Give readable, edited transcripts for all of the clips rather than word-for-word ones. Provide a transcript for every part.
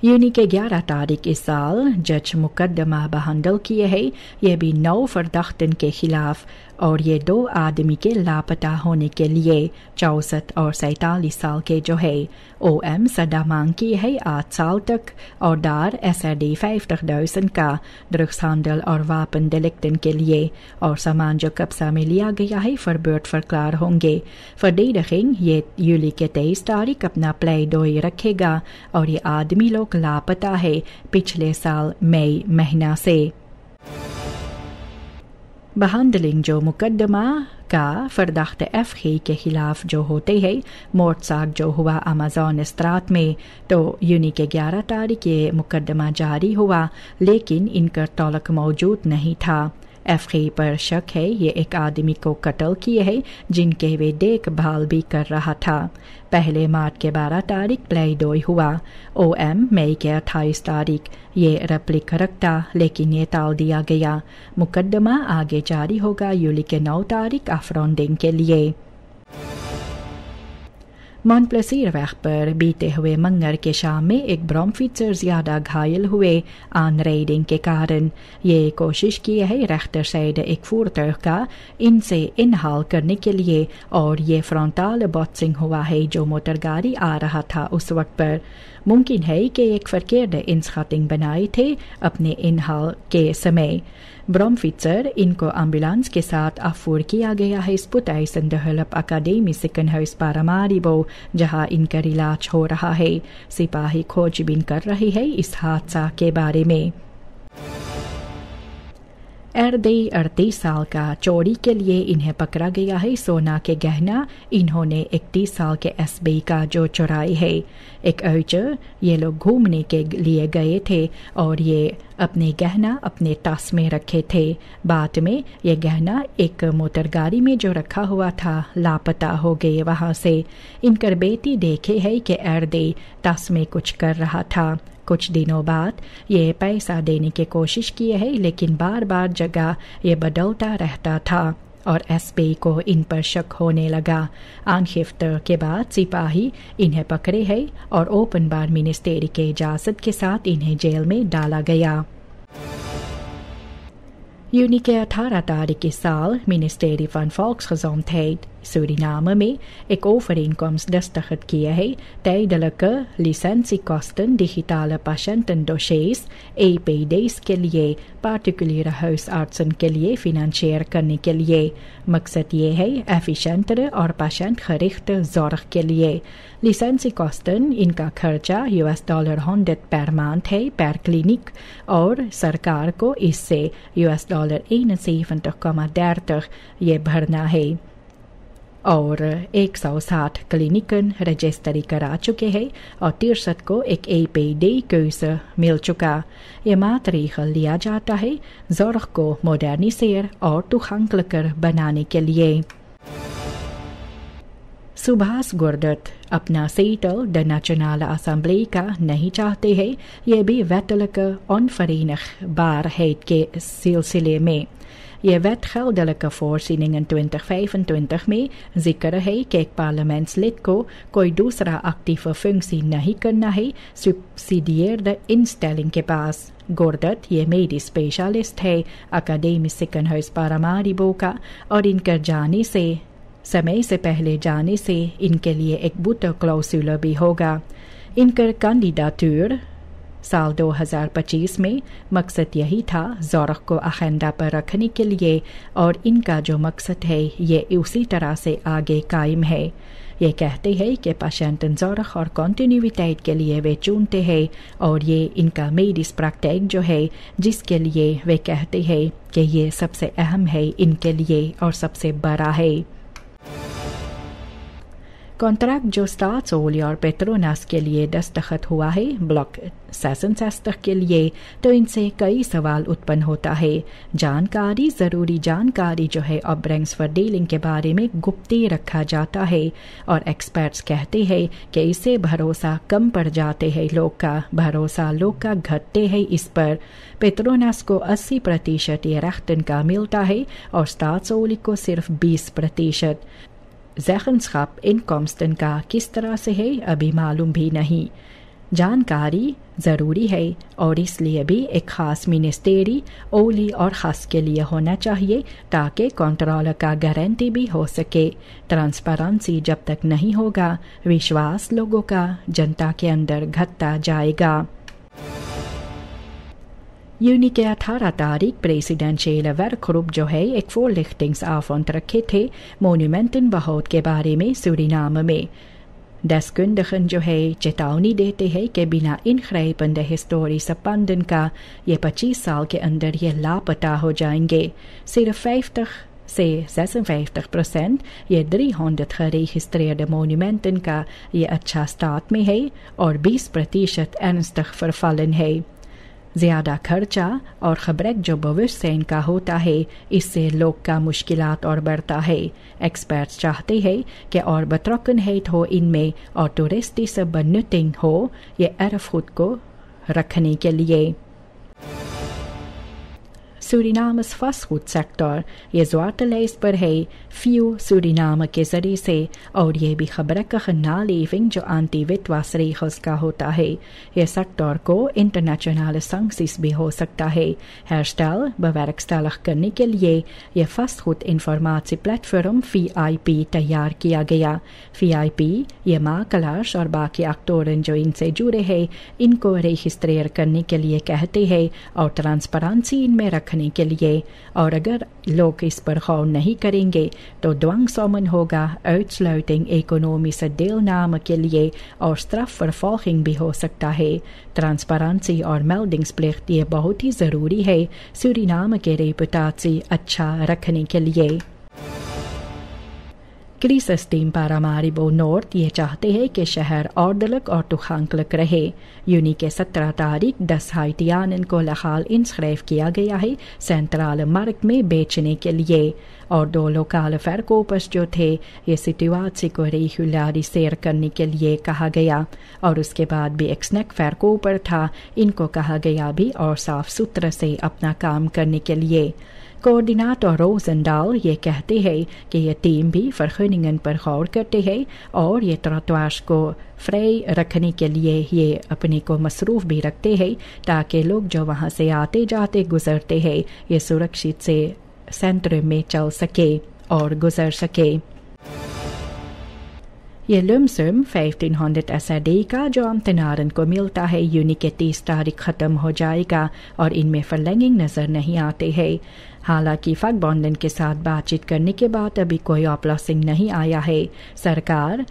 Uni के 11 तारीख इस साल जज मुकदमा बहाल किए है, ये भी 9 फरदख्तन के खिलाफ, और ये 2 आदमी के लापता होने के लिए 64 और 47 साल के जो है OM सदा मांग की है 8 साल तक, और daar SRD 50.000 का drugshandel और वापन delicten के लिए, और सामान जो कब्जा में लिया गया है verbeurd verklaar होंगे। verdediging ये juli के 23 तारीख अपना प्लेडोई रखेगा, और ये आदमी लोग लापता है पिछले साल मई महीना से। बहांडलिंग जो मुकदमा का फरदाख्त FG के खिलाफ जो होते हैं, मोर्टसाग जो हुआ अमेज़न स्ट्रात में, तो यूनी के 11 तारीख ये मुकदमा जारी हुआ, लेकिन इनका तौलक मौजूद नहीं था। FG पर शक है ये एक आदमी को कत्ल किए है जिनके वे देखभाल भी कर रहा था। पहले मार्च के 12 तारीख प्लेडोई हुआ। OM मई के 28 तारीख ये रेप्लिक रखता, लेकिन ये टाल दिया गया। मुकदमा आगे जारी होगा यूली के 9 तारीख अफरोंडिंग के लिए। मॉन्टप्लेसिर वैग पर बीते हुए मंगर के शाम में एक ब्रॉमफिट्सर ज्यादा घायल हुए आन रेडिंग के कारण। ये कोशिश की है रेख्तर साइड एक फूरतर का इनसे इनहाल करने के लिए, और ये फ्रंटल बॉक्सिंग हुआ है जो मोटर गाड़ी आ रहा था उस वक्त पर। मुमकिन है कि एक फरकेर्ड इंस्खातिंग बनाए थे अपने इनहाल के समय। ब्रॉमफिट्सर इनको एम्बुलेंस के साथ अफूर किया गया है स्पुटाइसन दहलप अकादमी सिकनहर्स पारामारिबो, जहां इनका इलाज हो रहा है। सिपाही खोजबीन कर रही है इस हादसा के बारे में। अर्दे 38 साल का चोरी के लिए इन्हें पकड़ा गया है सोना के गहना। इन्होंने 31 साल के SB का जो चुराई है। एक अर्चर ये लोग घूमने के लिए गए थे और ये अपने गहना अपने टास में रखे थे। बाद में ये गहना एक मोटर गाड़ी में जो रखा हुआ था लापता हो गए वहां से। इनकर बेटी देखे है कि अर्दे टास में कुछ कर रहा था। कुछ दिनों बाद ये पैसा देने की कोशिश किए है, लेकिन बार बार जगह ये बदलता रहता था और SB को इन पर शक होने लगा। आंखिफ्त के बाद सिपाही इन्हें पकड़े है और ओपन बार मिनिस्ट्री के इजाजत के साथ इन्हें जेल में डाला गया। यूनी के 18 तारीख इस साल मिनिस्ट्री van Volksgezondheid Suriname में एक overeenkomst दस्तखत किया है tijdelijke licentiekosten digitale patiëntendossiers EPD's के लिए particuliere huisartsen के लिए financier करने के लिए। मकसद ये है efficiëntere और patiëntgerichte zorg के लिए। licentiekosten इनका खर्चा $100 per maand है per क्लिनिक, और सरकार को इससे $71.30 ये भरना है। और 160 क्लिनिकन रजिस्ट्री करा चुके हैं और 63 को एक EPD कौशल मिल चुका। ये मातरीखल लिया जाता है ज़ोर्ग को मोडर्निसेर और टुखांकलकर बनाने के लिए। सुभाष गुरदत अपना सीटल द नेशनल असेंबली का नहीं चाहते हैं। ये भी wettelijke onverenigbaarheid के सिलसिले में। ये wetgeldelijke voorzieningen 2025 में जिक्र है कि एक पार्लियामेंटslid को कोई दूसरा एक्टिव फंक्शन नहीं करना है सब्सिडियर्ड इंस्टेलिंग के पास। गुरदत ये मेडी स्पेशलिस्ट है अकादमी सिकनहर्स पारामारिबो का, और इनकर जाने से समय से पहले जाने से इनके लिए एक बूटो क्लॉसूल भी होगा। इनकर कैंडिडेटूर साल 2025 में मकसद यही था ज़ोर्ग को एजेंडा पर रखने के लिए, और इनका जो मकसद है ये उसी तरह से आगे कायम है। ये कहते हैं कि पेशेंटन ज़ोर्ग और कॉन्टिन्यूइटी के लिए वे चुनते हैं, और ये इनका मेडिस प्रैक्टिस जो है जिसके लिए वे कहते हैं कि ये सबसे अहम है इनके लिए और सबसे बड़ा है। कॉन्ट्रैक्ट जो स्टाट्सोल और पेट्रोनास के लिए दस्तखत हुआ है ब्लॉक 66 के लिए, तो इनसे कई सवाल उत्पन्न होता है। ज़रूरी जानकारी जो है ऑब्रेंग्स डीलिंग के बारे में गुप्ती रखा जाता है, और एक्सपर्ट्स कहते हैं कि इससे भरोसा कम पड़ जाते हैं भरोसा लोग का घटते हैं इस पर। पेट्रोनास को 80% ये रख्तन का मिलता है और स्टाट्सोल को सिर्फ 20%। ज़ेखनस्खाप इनकॉम्स्टन का किस तरह से है अभी मालूम भी नहीं। जानकारी ज़रूरी है और इसलिए भी एक ख़ास मिनिस्ट्री ओली और ख़ास के लिए होना चाहिए ताकि कंट्रोल का गारंटी भी हो सके। ट्रांसपेरेंसी जब तक नहीं होगा विश्वास लोगों का जनता के अंदर घटता जाएगा। यूनी के 18 तारीख प्रेसिडेंशियल वर्कग्रुप जो है एक voorlichtingsavond रखे थे मोन्यूमेंटन बहाव के बारे में सूरीनाम में। deskundigen जो है चेतावनी देते हैं कि बिना ingrijpende historische panden का ये 25 साल के अंदर ये लापता हो जाएंगे। सिर्फ 50 से 56% ये 300 geregistreerde monumenten का ये अच्छा स्टार्ट में है और 20% ernstig vervallen है। ज़्यादा खर्चा और खबरेक जो bewustzijn का होता है इससे लोग का मुश्किलात और बढ़ता है। एक्सपर्ट्स चाहते हैं कि और betrokkenheid हो इनमें और toeristische benutting हो ये erfgoed को रखने के लिए। सूरीनामस vastgoedsector ये zwarte lijst पर है few सूरीनाम के जरिए से और ये भी gebrekkige naleving जो anti-witwasregels का होता है। ये सेक्टर को इंटरनेशनल sancties भी हो सकता है। हेrstel bewerkstellig करने के लिए ये vastgoed इंफॉर्मेशन प्लेटफॉर्म VIP तैयार किया गया। VIP ये makelaars और बाकी एक्टोरन जो इनसे जुड़े हैं इनको रजिस्ट्रेर करने के लिए कहते हैं और ट्रांसपेरेंसी इनमें रखने के लिए। और अगर लोग इस पर गौर नहीं करेंगे तो dwangsom होगा, uitsluiting economische deelname के लिए और strafvervolging भी हो सकता है। ट्रांसपेरेंसी और meldingsplicht ये बहुत ही ज़रूरी है सूरीनाम के रेपुटेशन अच्छा रखने के लिए। क्रिसस्टीम पारामारिबो नॉर्थ ये चाहते हैं कि शहर ordelijk और toegankelijk रहे। यूनी के 17 तारीख 10 हाइटियानन को लहाल इंस्क्राइब किया गया है सेंट्रल मार्केट में बेचने के लिए और 2 लोकल verkopers जो थे ये सिचुएशन को रेगुलराइजेर करने के लिए कहा गया और उसके बाद भी एक स्नैक verkoper था, इनको कहा गया भी और साफ सुथरा से अपना काम करने के लिए। कोऑर्डिनेटर रोजनडाल ये कहते हैं कि ये टीम भी vergunningen पर गौर करते हैं और ये ट्रॉटवार्स को फ्री रखने के लिए ये अपने को मसरूफ भी रखते हैं ताकि लोग जो वहाँ से आते जाते गुजरते हैं ये सुरक्षित से सेंटर में चल सके और गुजर सके। ये लमसम 1500 SRD का जो अम्तनारन को मिलता है यूनी के 30 तारीख ख़त्म हो जाएगा और इनमें फर्लेंगिंग नज़र नहीं आते हैं। हालांकि फकबॉन्डन के साथ बातचीत करने के बाद अभी कोई ऑपलॉसिंग नहीं आया है। सरकार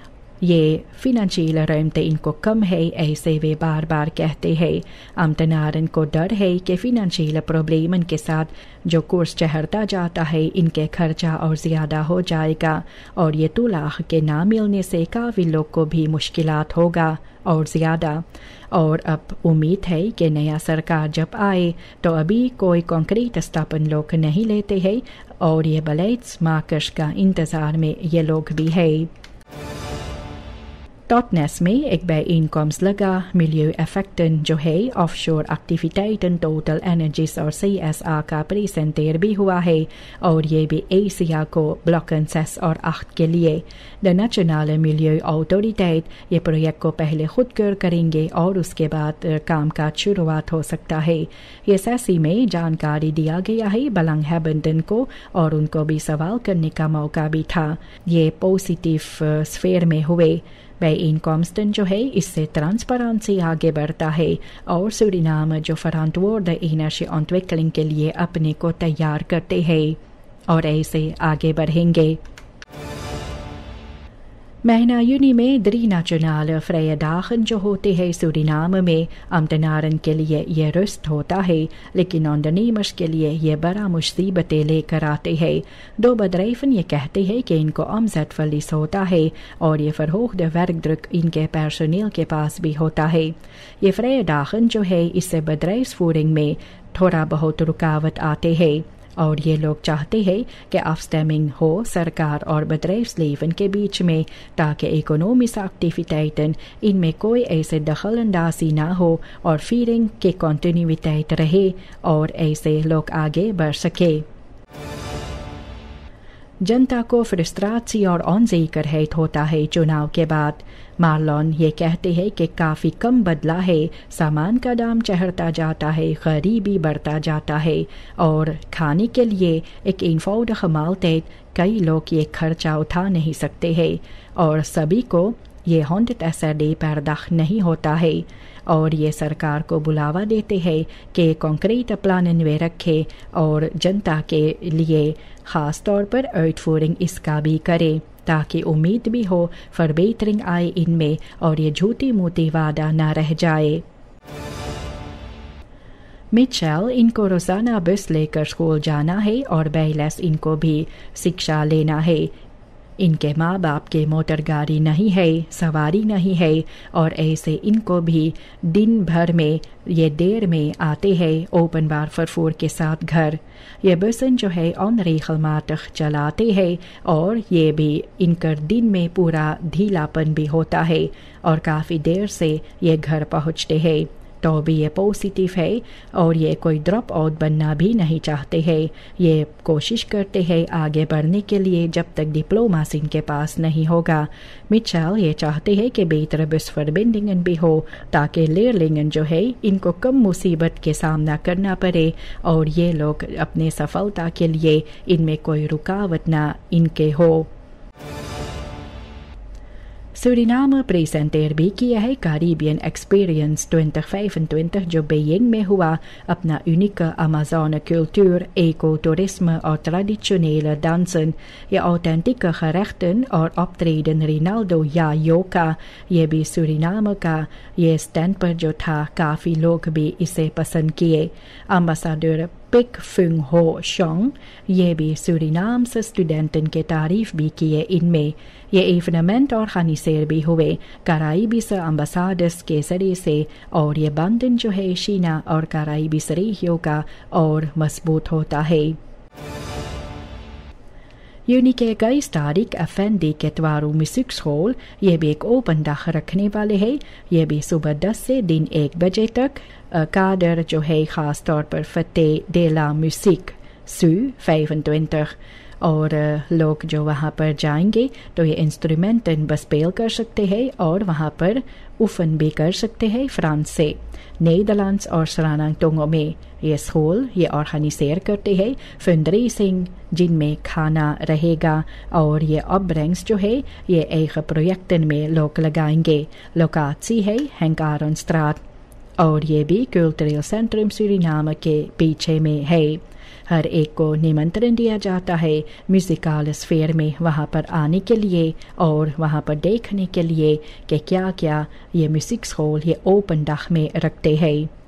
ये फिनंशियल रमते इनको कम है ऐसे वे बार बार कहते हैं। अम्तनारन को डर है कि फिनंशियल प्रॉब्लम के साथ जो कोर्स चढ़ता जाता है इनके खर्चा और ज़्यादा हो जाएगा और ये तुलाह के ना मिलने से काफ़ी लोग को भी मुश्किलात होगा और ज़्यादा। और अब उम्मीद है कि नया सरकार जब आए तो अभी कोई कॉन्क्रीट स्थापन लोग नहीं लेते हैं और ये बलेट्स मार्कर्स का इंतज़ार में ये लोग भी है। टॉटनेस में एक bijeenkomst लगा milieueffecten जो है ऑफशोर एक्टिविटीज़ टोटल एनर्जीज और CSR का प्रेजेंटेर भी हुआ है और ये भी एशिया को ब्लॉकन 6 और 8 के लिए। द नेशनल मिलिeu ऑथोरिटेट ये प्रोजेक्ट को पहले खुद करेंगे और उसके बाद काम का शुरुआत हो सकता है। ये सैसी में जानकारी दिया गया है बेलंगहेबन को और उनको भी सवाल करने का मौका भी था। ये पॉजिटिव स्फेयर में हुए। bijeenkomsten जो है इससे ट्रांसपेरेंसी आगे बढ़ता है और सूरीनाम जो verantwoorde energie ontwikkeling के लिए अपने को तैयार करते हैं और ऐसे आगे बढ़ेंगे। महीना यूनी में 3 nationale vrije dagen जो होते हैं सूरीनाम में अम्तनारन के लिए ये रुस्त होता है लेकिन ondernemers के लिए ये बड़ा मुसीबतें लेकर आते हैं। 2 bedrijven ये कहते हैं कि इनको omzetverlies होता है और ये verhoogde werkdruk इनके पर्सोनेल के पास भी होता है। ये vrije dagen जो है इससे bedrijfsvoering में थोड़ा बहुत रुकावट आते हैं और ये लोग चाहते हैं कि afstemming हो सरकार और bedrijfsleven के बीच में ताकि economische activiteiten इनमें कोई ऐसे दखलअंदाजी ना हो और फीडिंग की कंटिन्यूइटी रहे और ऐसे लोग आगे बढ़ सके। जनता को फ्रस्ट्रेशन और अनज़िक्र होता है चुनाव के बाद। मार्लोन ये कहते हैं कि काफ़ी कम बदला है, सामान का दाम चढ़ता जाता है, गरीबी बढ़ता जाता है और खाने के लिए एक इनफौडग मालतेत कई लोग ये खर्चा उठा नहीं सकते हैं और सभी को ये 100% पर्दाख नहीं होता है और ये सरकार को बुलावा देते हैं कि कॉन्क्रीट प्लान वे रखे और जनता के लिए ख़ास तौर पर uitvoering इसका भी करे ताकि उम्मीद भी हो verbetering आए इनमें और ये झूठी मूठी वादा ना रह जाए। मिचेल इनको रोज़ाना बस लेकर स्कूल जाना है और बैलेस इनको भी शिक्षा लेना है। इनके माँ बाप के मोटर गाड़ी नहीं है, सवारी नहीं है और ऐसे इनको भी दिन भर में ये देर में आते हैं ओपनबार फरफूर के साथ घर। ये बसन जो है ऑनरेखलमातख चलाते हैं और ये भी इनकर दिन में पूरा ढीलापन भी होता है और काफ़ी देर से ये घर पहुँचते हैं। तो भी ये पॉजिटिव है और ये कोई ड्रॉप आउट बनना भी नहीं चाहते हैं। ये कोशिश करते हैं आगे बढ़ने के लिए जब तक डिप्लोमा इनके पास नहीं होगा। मिचेल ये चाहते हैं कि बेहतर बस verbindingen भी हो ताकि लेयरलिंगन जो है इनको कम मुसीबत के सामना करना पड़े और ये लोग अपने सफलता के लिए इनमें कोई रुकावट ना इनके हो। सूरीनाम प्रेजेंटेर भी किया है कैरिबियन एक्सपीरियंस 2025 जो बेइंग में हुआ अपना यूनिक अमेज़न कल्चर, ecotourisme और traditionele dansen, ये ऑथेंटिक gerechten और optreden Rinaldo या योका। ये भी सूरीनाम का ये स्टैंड पर जो था काफ़ी लोग भी इसे पसंद किए। अम्बासाडर पिक फुंग हो शोंग ये भी सूरीनाम से स्टूडेंटन के तारीफ भी किए। इनमें ये इवेंट ऑर्गेनाइजर भी हुए कराइबी से अम्बासाडर्स के जरिए से और ये बंधन जो है शीना और कराइबी सरीहियों का और मजबूत होता है। यूनिके 21 तारीख अफेंडी के त्वारू म्यूजिकस्कूल ये भी एक ओपन डे रखने वाले हैं। ये भी सुबह 10 से दिन 1 बजे तक। कादर जो है ख़ास तौर पर फतेह de la musique सू 25 और लोग जो वहाँ पर जाएंगे तो ये इंस्ट्रूमेंटन बस पेल कर सकते हैं और वहाँ पर उफन भी कर सकते हैं फ्रांस से। नीदरलैंड्स और सरानांगटोंगो में ये स्कूल ये ऑर्गेनाइजर करते हैं फंडरेसिंग जिनमें खाना रहेगा और ये ऑब्रेंग्स जो है ये एक प्रोजेक्टन में लोग लगाएंगे। लोकाची है हैंकारनस्ट्राट और ये भी कल्चरल सेंट्रम सूरीनाम के पीछे में है। हर एक को निमंत्रण दिया जाता है म्यूजिकल स्फीयर में वहाँ पर आने के लिए और वहाँ पर देखने के लिए कि क्या क्या ये म्यूजिक स्कूल ये ओपन डे में रखते हैं।